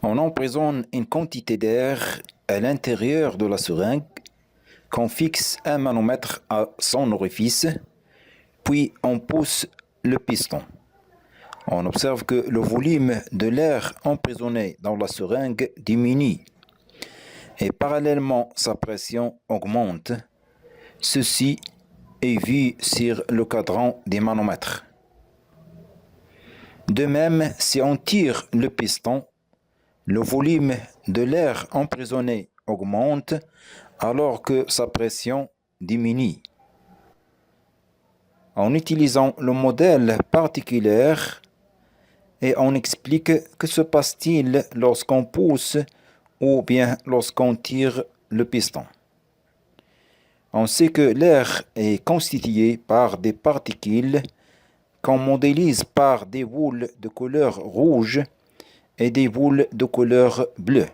On emprisonne une quantité d'air à l'intérieur de la seringue qu'on fixe un manomètre à son orifice, puis on pousse le piston. On observe que le volume de l'air emprisonné dans la seringue diminue et parallèlement sa pression augmente. Ceci est vu sur le cadran des manomètres. De même, si on tire le piston, le volume de l'air emprisonné augmente alors que sa pression diminue. En utilisant le modèle particulier, et on explique que se passe-t-il lorsqu'on pousse ou bien lorsqu'on tire le piston. On sait que l'air est constitué par des particules qu'on modélise par des boules de couleur rouge et des boules de couleur bleue.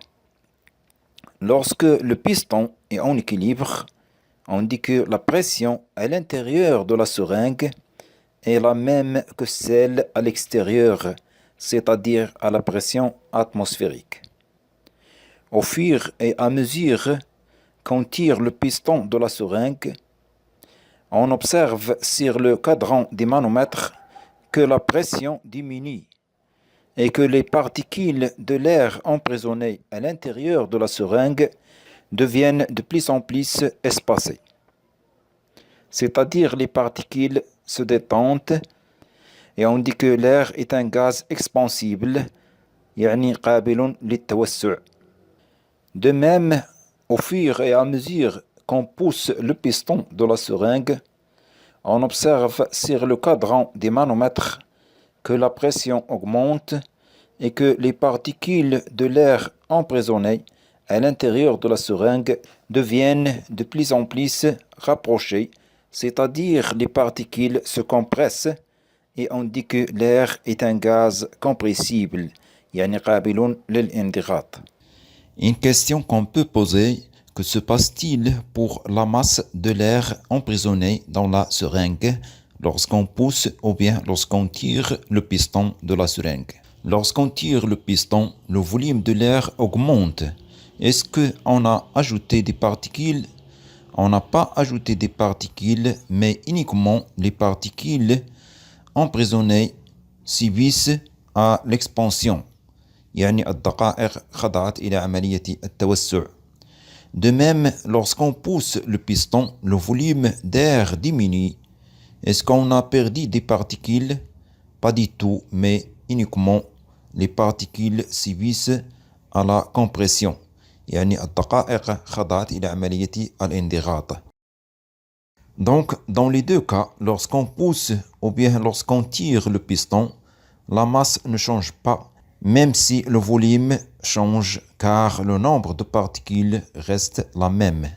Lorsque le piston est en équilibre, on dit que la pression à l'intérieur de la seringue est la même que celle à l'extérieur, c'est-à-dire à la pression atmosphérique. Au fur et à mesure qu'on tire le piston de la seringue, on observe sur le cadran des manomètres que la pression diminue et que les particules de l'air emprisonnées à l'intérieur de la seringue deviennent de plus en plus espacées. C'est-à-dire les particules se détendent et on dit que l'air est un gaz expansible, يعني قابل للتوسع. De même, au fur et à mesure qu'on pousse le piston de la seringue, on observe sur le cadran des manomètres que la pression augmente et que les particules de l'air emprisonnées à l'intérieur de la seringue deviennent de plus en plus rapprochées, c'est-à-dire les particules se compressent et on dit que l'air est un gaz compressible, يعني قابل للانضغاط. Une question qu'on peut poser, que se passe-t-il pour la masse de l'air emprisonné dans la seringue lorsqu'on pousse ou bien lorsqu'on tire le piston de la seringue? Lorsqu'on tire le piston, le volume de l'air augmente. Est-ce qu'on a ajouté des particules? On n'a pas ajouté des particules, mais uniquement les particules emprisonnées subissent à l'expansion. يعني الدقائق خضعت إلى عملية التوسع. De même, lorsqu'on pousse le piston, le volume d'air diminue. Est-ce qu'on a perdu des particules? Pas du tout, mais uniquement les particules subissent à la compression. يعني الدقائق خضعت إلى عملية الانضغاط. Donc, dans les deux cas, lorsqu'on pousse ou bien lorsqu'on tire le piston, la masse ne change pas, même si le volume change car le nombre de particules reste la même.